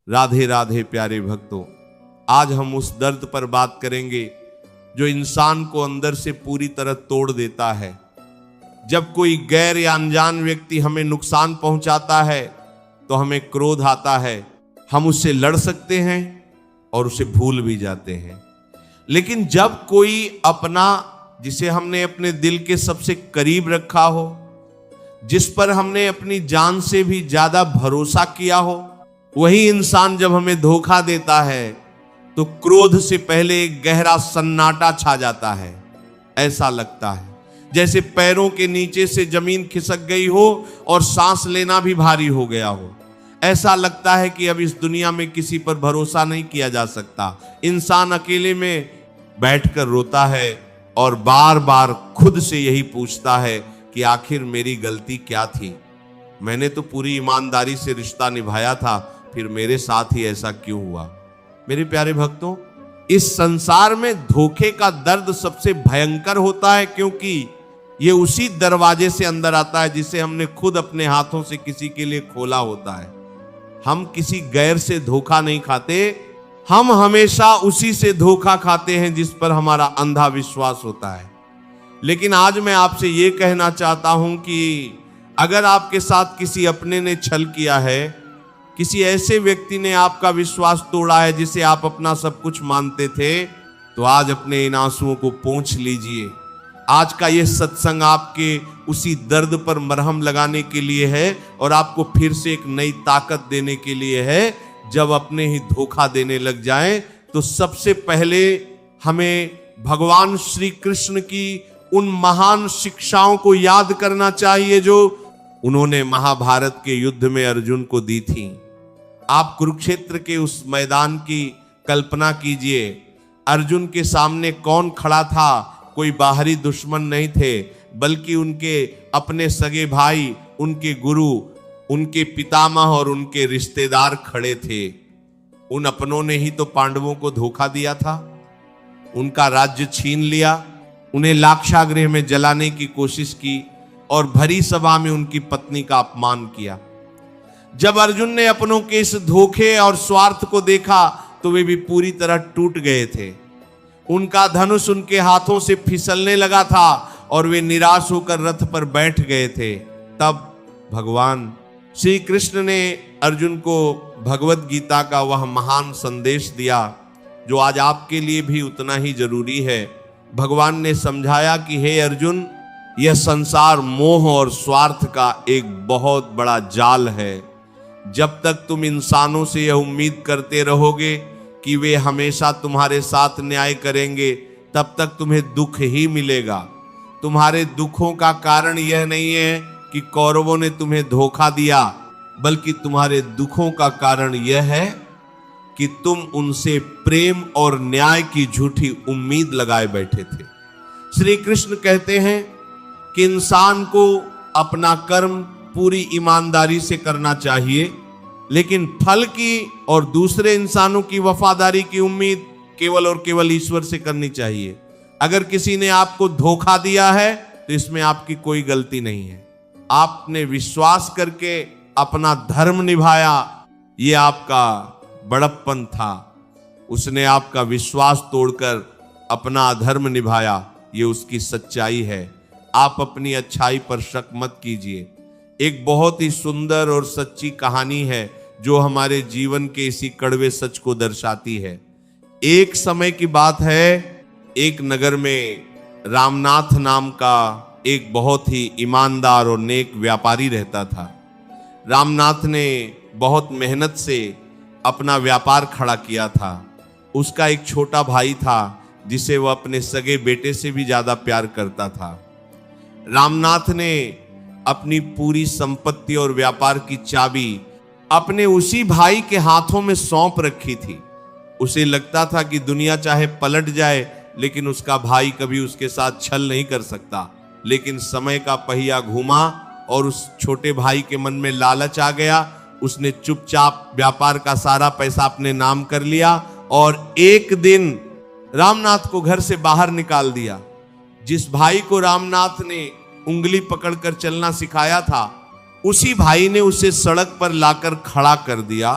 राधे राधे प्यारे भक्तों, आज हम उस दर्द पर बात करेंगे जो इंसान को अंदर से पूरी तरह तोड़ देता है। जब कोई गैर या अनजान व्यक्ति हमें नुकसान पहुंचाता है तो हमें क्रोध आता है। हम उससे लड़ सकते हैं और उसे भूल भी जाते हैं, लेकिन जब कोई अपना, जिसे हमने अपने दिल के सबसे करीब रखा हो, जिस पर हमने अपनी जान से भी ज्यादा भरोसा किया हो, वही इंसान जब हमें धोखा देता है तो क्रोध से पहले एक गहरा सन्नाटा छा जाता है। ऐसा लगता है जैसे पैरों के नीचे से जमीन खिसक गई हो और सांस लेना भी भारी हो गया हो। ऐसा लगता है कि अब इस दुनिया में किसी पर भरोसा नहीं किया जा सकता। इंसान अकेले में बैठकर रोता है और बार बार खुद से यही पूछता है कि आखिर मेरी गलती क्या थी। मैंने तो पूरी ईमानदारी से रिश्ता निभाया था, फिर मेरे साथ ही ऐसा क्यों हुआ। मेरे प्यारे भक्तों, इस संसार में धोखे का दर्द सबसे भयंकर होता है, क्योंकि ये उसी दरवाजे से अंदर आता है जिसे हमने खुद अपने हाथों से किसी के लिए खोला होता है। हम किसी गैर से धोखा नहीं खाते, हम हमेशा उसी से धोखा खाते हैं जिस पर हमारा अंधा विश्वास होता है। लेकिन आज मैं आपसे ये कहना चाहता हूं कि अगर आपके साथ किसी अपने ने छल किया है, किसी ऐसे व्यक्ति ने आपका विश्वास तोड़ा है जिसे आप अपना सब कुछ मानते थे, तो आज अपने इन आंसुओं को पोंछ लीजिए। आज का ये सत्संग आपके उसी दर्द पर मरहम लगाने के लिए है और आपको फिर से एक नई ताकत देने के लिए है। जब अपने ही धोखा देने लग जाएं तो सबसे पहले हमें भगवान श्री कृष्ण की उन महान शिक्षाओं को याद करना चाहिए जो उन्होंने महाभारत के युद्ध में अर्जुन को दी थी। आप कुरुक्षेत्र के उस मैदान की कल्पना कीजिए। अर्जुन के सामने कौन खड़ा था? कोई बाहरी दुश्मन नहीं थे, बल्कि उनके अपने सगे भाई, उनके गुरु, उनके पितामह और उनके रिश्तेदार खड़े थे। उन अपनों ने ही तो पांडवों को धोखा दिया था, उनका राज्य छीन लिया, उन्हें लाक्षागृह में जलाने की कोशिश की और भरी सभा में उनकी पत्नी का अपमान किया। जब अर्जुन ने अपनों के इस धोखे और स्वार्थ को देखा तो वे भी पूरी तरह टूट गए थे। उनका धनुष उनके हाथों से फिसलने लगा था और वे निराश होकर रथ पर बैठ गए थे। तब भगवान श्री कृष्ण ने अर्जुन को भगवत गीता का वह महान संदेश दिया जो आज आपके लिए भी उतना ही जरूरी है। भगवान ने समझाया कि हे अर्जुन, यह संसार मोह और स्वार्थ का एक बहुत बड़ा जाल है। जब तक तुम इंसानों से यह उम्मीद करते रहोगे कि वे हमेशा तुम्हारे साथ न्याय करेंगे, तब तक तुम्हें दुख ही मिलेगा। तुम्हारे दुखों का कारण यह नहीं है कि कौरवों ने तुम्हें धोखा दिया, बल्कि तुम्हारे दुखों का कारण यह है कि तुम उनसे प्रेम और न्याय की झूठी उम्मीद लगाए बैठे थे। श्री कृष्ण कहते हैं कि इंसान को अपना कर्म पूरी ईमानदारी से करना चाहिए, लेकिन फल की और दूसरे इंसानों की वफादारी की उम्मीद केवल और केवल ईश्वर से करनी चाहिए। अगर किसी ने आपको धोखा दिया है तो इसमें आपकी कोई गलती नहीं है। आपने विश्वास करके अपना धर्म निभाया, ये आपका बड़प्पन था। उसने आपका विश्वास तोड़कर अपना अधर्म निभाया, ये उसकी सच्चाई है। आप अपनी अच्छाई पर शक मत कीजिए। एक बहुत ही सुंदर और सच्ची कहानी है जो हमारे जीवन के इसी कड़वे सच को दर्शाती है। एक समय की बात है, एक नगर में रामनाथ नाम का एक बहुत ही ईमानदार और नेक व्यापारी रहता था। रामनाथ ने बहुत मेहनत से अपना व्यापार खड़ा किया था। उसका एक छोटा भाई था जिसे वह अपने सगे बेटे से भी ज्यादा प्यार करता था। रामनाथ ने अपनी पूरी संपत्ति और व्यापार की चाबी अपने उसी भाई के हाथों में सौंप रखी थी। उसे लगता था कि दुनिया चाहे पलट जाए, लेकिन उसका भाई कभी उसके साथ छल नहीं कर सकता। लेकिन समय का पहिया घूमा और उस छोटे भाई के मन में लालच आ गया। उसने चुपचाप व्यापार का सारा पैसा अपने नाम कर लिया और एक दिन रामनाथ को घर से बाहर निकाल दिया। जिस भाई को रामनाथ ने उंगली पकड़कर चलना सिखाया था, उसी भाई ने उसे सड़क पर लाकर खड़ा कर दिया।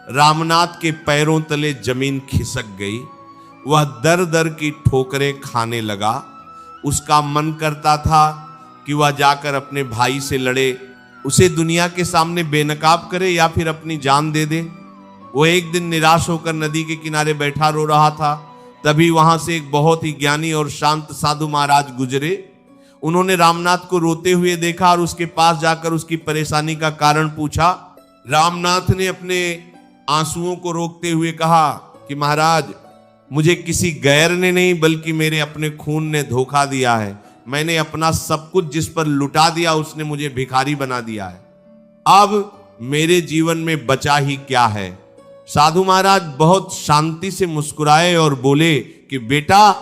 रामनाथ के पैरों तले जमीन खिसक गई। वह दर दर की ठोकरें खाने लगा। उसका मन करता था कि वह जाकर अपने भाई से लड़े, उसे दुनिया के सामने बेनकाब करे या फिर अपनी जान दे दे। वो एक दिन निराश होकर नदी के किनारे बैठा रो रहा था। तभी वहां से एक बहुत ही ज्ञानी और शांत साधु महाराज गुजरे। उन्होंने रामनाथ को रोते हुए देखा और उसके पास जाकर उसकी परेशानी का कारण पूछा। रामनाथ ने अपने आंसुओं को रोकते हुए कहा कि महाराज, मुझे किसी गैर ने नहीं बल्कि मेरे अपने खून ने धोखा दिया है। मैंने अपना सब कुछ जिस पर लुटा दिया उसने मुझे भिखारी बना दिया है। अब मेरे जीवन में बचा ही क्या है। साधु महाराज बहुत शांति से मुस्कुराए और बोले कि बेटा,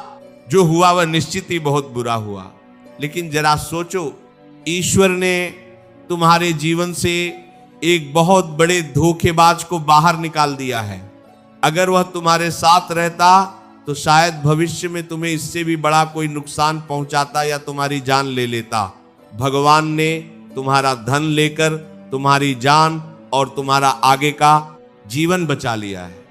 जो हुआ वह निश्चित ही बहुत बुरा हुआ, लेकिन जरा सोचो, ईश्वर ने तुम्हारे जीवन से एक बहुत बड़े धोखेबाज को बाहर निकाल दिया है। अगर वह तुम्हारे साथ रहता तो शायद भविष्य में तुम्हें इससे भी बड़ा कोई नुकसान पहुंचाता या तुम्हारी जान ले लेता। भगवान ने तुम्हारा धन लेकर तुम्हारी जान और तुम्हारा आगे का जीवन बचा लिया है।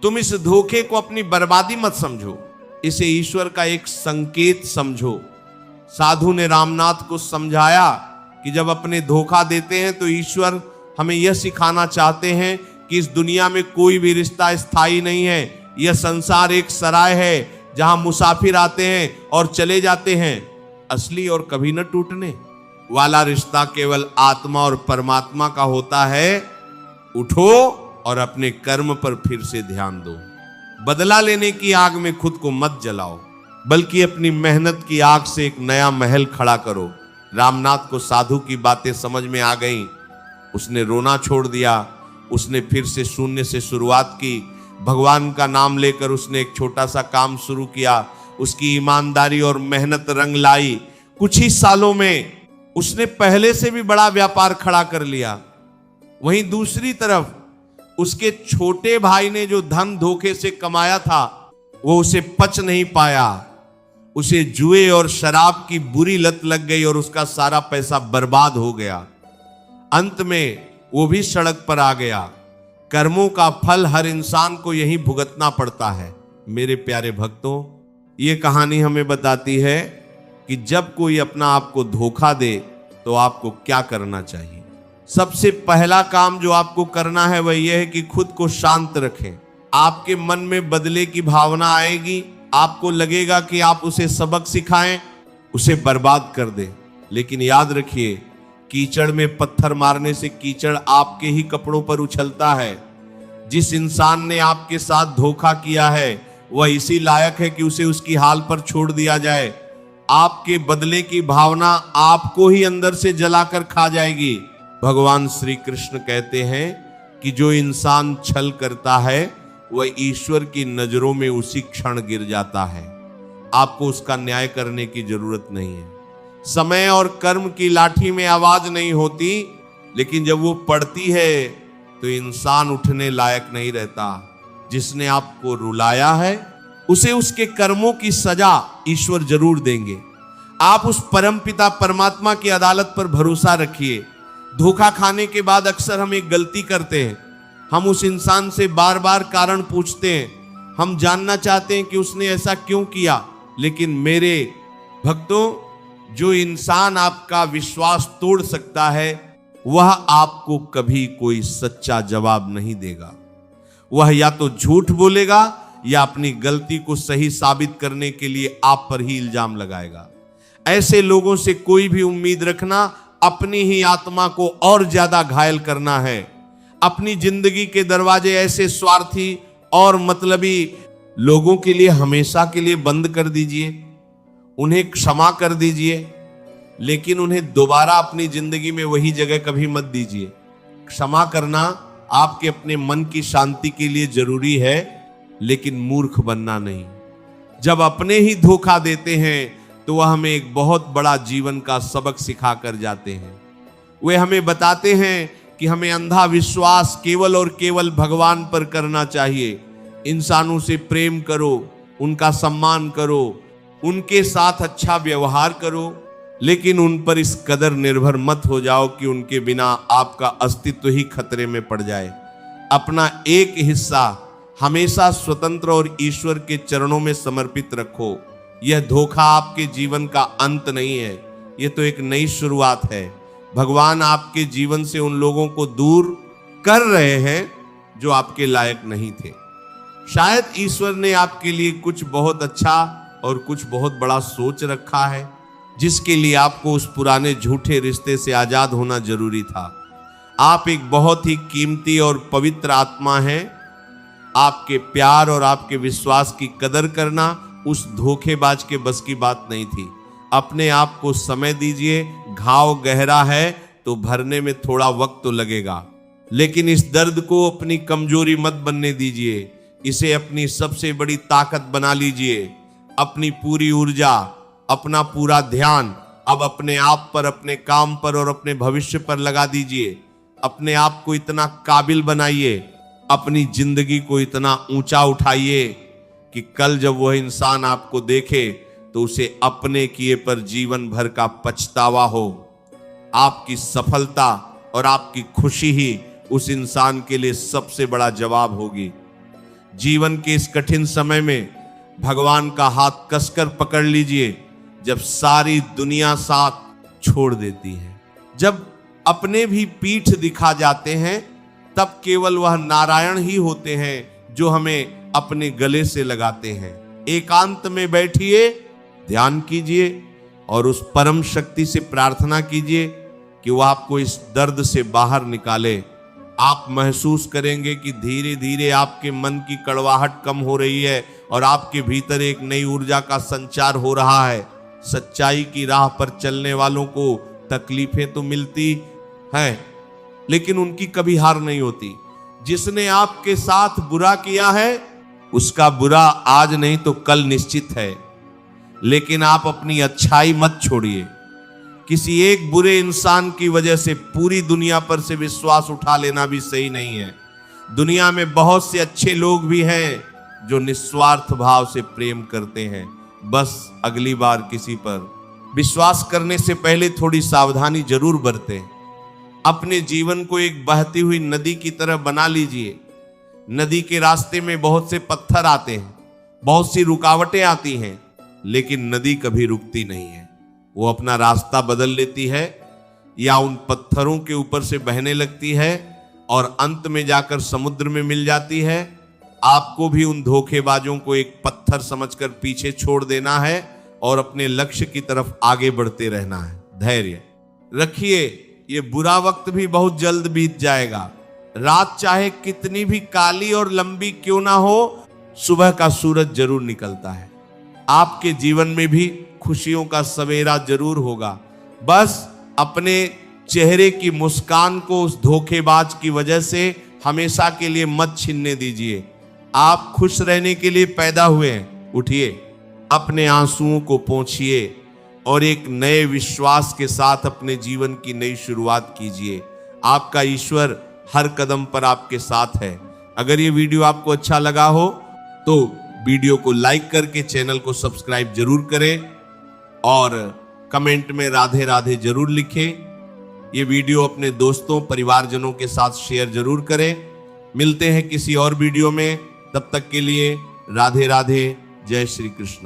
तुम इस धोखे को अपनी बर्बादी मत समझो, इसे ईश्वर का एक संकेत समझो। साधु ने रामनाथ को समझाया कि जब अपने धोखा देते हैं तो ईश्वर हमें यह सिखाना चाहते हैं कि इस दुनिया में कोई भी रिश्ता स्थायी नहीं है। यह संसार एक सराय है जहां मुसाफिर आते हैं और चले जाते हैं। असली और कभी न टूटने वाला रिश्ता केवल आत्मा और परमात्मा का होता है। उठो और अपने कर्म पर फिर से ध्यान दो। बदला लेने की आग में खुद को मत जलाओ, बल्कि अपनी मेहनत की आग से एक नया महल खड़ा करो। रामनाथ को साधु की बातें समझ में आ गईं। उसने रोना छोड़ दिया। उसने फिर से शून्य से शुरुआत की। भगवान का नाम लेकर उसने एक छोटा सा काम शुरू किया। उसकी ईमानदारी और मेहनत रंग लाई। कुछ ही सालों में उसने पहले से भी बड़ा व्यापार खड़ा कर लिया। वहीं दूसरी तरफ उसके छोटे भाई ने जो धन धोखे से कमाया था वो उसे पच नहीं पाया। उसे जुए और शराब की बुरी लत लग गई और उसका सारा पैसा बर्बाद हो गया। अंत में वो भी सड़क पर आ गया। कर्मों का फल हर इंसान को यही भुगतना पड़ता है। मेरे प्यारे भक्तों, ये कहानी हमें बताती है कि जब कोई अपना आप को धोखा दे तो आपको क्या करना चाहिए। सबसे पहला काम जो आपको करना है वह यह है कि खुद को शांत रखें। आपके मन में बदले की भावना आएगी। आपको लगेगा कि आप उसे सबक सिखाएं, उसे बर्बाद कर दें। लेकिन याद रखिए, कीचड़ में पत्थर मारने से कीचड़ आपके ही कपड़ों पर उछलता है। जिस इंसान ने आपके साथ धोखा किया है वह इसी लायक है कि उसे उसकी हाल पर छोड़ दिया जाए। आपके बदले की भावना आपको ही अंदर से जलाकर खा जाएगी। भगवान श्री कृष्ण कहते हैं कि जो इंसान छल करता है वह ईश्वर की नजरों में उसी क्षण गिर जाता है। आपको उसका न्याय करने की जरूरत नहीं है। समय और कर्म की लाठी में आवाज नहीं होती, लेकिन जब वो पड़ती है तो इंसान उठने लायक नहीं रहता। जिसने आपको रुलाया है उसे उसके कर्मों की सजा ईश्वर जरूर देंगे। आप उस परमपिता परमात्मा की अदालत पर भरोसा रखिए। धोखा खाने के बाद अक्सर हम एक गलती करते हैं। हम उस इंसान से बार बार कारण पूछते हैं। हम जानना चाहते हैं कि उसने ऐसा क्यों किया। लेकिन मेरे भक्तों, जो इंसान आपका विश्वास तोड़ सकता है वह आपको कभी कोई सच्चा जवाब नहीं देगा। वह या तो झूठ बोलेगा या अपनी गलती को सही साबित करने के लिए आप पर ही इल्जाम लगाएगा। ऐसे लोगों से कोई भी उम्मीद रखना अपनी ही आत्मा को और ज्यादा घायल करना है। अपनी जिंदगी के दरवाजे ऐसे स्वार्थी और मतलबी लोगों के लिए हमेशा के लिए बंद कर दीजिए। उन्हें क्षमा कर दीजिए, लेकिन उन्हें दोबारा अपनी जिंदगी में वही जगह कभी मत दीजिए। क्षमा करना आपके अपने मन की शांति के लिए जरूरी है, लेकिन मूर्ख बनना नहीं। जब अपने ही धोखा देते हैं तो वह हमें एक बहुत बड़ा जीवन का सबक सिखा कर जाते हैं। वे हमें बताते हैं कि हमें अंधा विश्वास केवल और केवल भगवान पर करना चाहिए। इंसानों से प्रेम करो, उनका सम्मान करो, उनके साथ अच्छा व्यवहार करो, लेकिन उन पर इस कदर निर्भर मत हो जाओ कि उनके बिना आपका अस्तित्व ही खतरे में पड़ जाए। अपना एक हिस्सा हमेशा स्वतंत्र और ईश्वर के चरणों में समर्पित रखो। यह धोखा आपके जीवन का अंत नहीं है, यह तो एक नई शुरुआत है। भगवान आपके जीवन से उन लोगों को दूर कर रहे हैं जो आपके लायक नहीं थे। शायद ईश्वर ने आपके लिए कुछ बहुत अच्छा और कुछ बहुत बड़ा सोच रखा है, जिसके लिए आपको उस पुराने झूठे रिश्ते से आजाद होना जरूरी था। आप एक बहुत ही कीमती और पवित्र आत्मा हैं। आपके प्यार और आपके विश्वास की कदर करना उस धोखेबाज के बस की बात नहीं थी। अपने आप को समय दीजिए। घाव गहरा है तो भरने में थोड़ा वक्त तो लगेगा, लेकिन इस दर्द को अपनी कमजोरी मत बनने दीजिए। इसे अपनी सबसे बड़ी ताकत बना लीजिए। अपनी पूरी ऊर्जा, अपना पूरा ध्यान अब अपने आप पर, अपने काम पर और अपने भविष्य पर लगा दीजिए। अपने आप को इतना काबिल बनाइए, अपनी जिंदगी को इतना ऊंचा उठाइए कि कल जब वह इंसान आपको देखे तो उसे अपने किए पर जीवन भर का पछतावा हो। आपकी सफलता और आपकी खुशी ही उस इंसान के लिए सबसे बड़ा जवाब होगी। जीवन के इस कठिन समय में भगवान का हाथ कसकर पकड़ लीजिए, जब सारी दुनिया साथ छोड़ देती है। जब अपने भी पीठ दिखा जाते हैं, तब केवल वह नारायण ही होते हैं जो हमें अपने गले से लगाते हैं। एकांत में बैठिए, ध्यान कीजिए और उस परम शक्ति से प्रार्थना कीजिए कि वह आपको इस दर्द से बाहर निकाले। आप महसूस करेंगे कि धीरे धीरे आपके मन की कड़वाहट कम हो रही है और आपके भीतर एक नई ऊर्जा का संचार हो रहा है। सच्चाई की राह पर चलने वालों को तकलीफें तो मिलती हैं, लेकिन उनकी कभी हार नहीं होती। जिसने आपके साथ बुरा किया है, उसका बुरा आज नहीं तो कल निश्चित है, लेकिन आप अपनी अच्छाई मत छोड़िए। किसी एक बुरे इंसान की वजह से पूरी दुनिया पर से विश्वास उठा लेना भी सही नहीं है। दुनिया में बहुत से अच्छे लोग भी हैं जो निस्वार्थ भाव से प्रेम करते हैं। बस अगली बार किसी पर विश्वास करने से पहले थोड़ी सावधानी जरूर बरतें। अपने जीवन को एक बहती हुई नदी की तरह बना लीजिए। नदी के रास्ते में बहुत से पत्थर आते हैं, बहुत सी रुकावटें आती हैं, लेकिन नदी कभी रुकती नहीं है। वो अपना रास्ता बदल लेती है या उन पत्थरों के ऊपर से बहने लगती है और अंत में जाकर समुद्र में मिल जाती है। आपको भी उन धोखेबाजों को एक पत्थर समझकर पीछे छोड़ देना है और अपने लक्ष्य की तरफ आगे बढ़ते रहना है। धैर्य रखिए, ये बुरा वक्त भी बहुत जल्द बीत जाएगा। रात चाहे कितनी भी काली और लंबी क्यों ना हो, सुबह का सूरज जरूर निकलता है। आपके जीवन में भी खुशियों का सवेरा जरूर होगा। बस अपने चेहरे की मुस्कान को उस धोखेबाज की वजह से हमेशा के लिए मत छीनने दीजिए। आप खुश रहने के लिए पैदा हुए हैं। उठिए, अपने आंसुओं को पोंछिए और एक नए विश्वास के साथ अपने जीवन की नई शुरुआत कीजिए। आपका ईश्वर हर कदम पर आपके साथ है। अगर ये वीडियो आपको अच्छा लगा हो तो वीडियो को लाइक करके चैनल को सब्सक्राइब जरूर करें और कमेंट में राधे राधे जरूर लिखें। ये वीडियो अपने दोस्तों परिवारजनों के साथ शेयर जरूर करें। मिलते हैं किसी और वीडियो में, तब तक के लिए राधे राधे, जय श्री कृष्ण।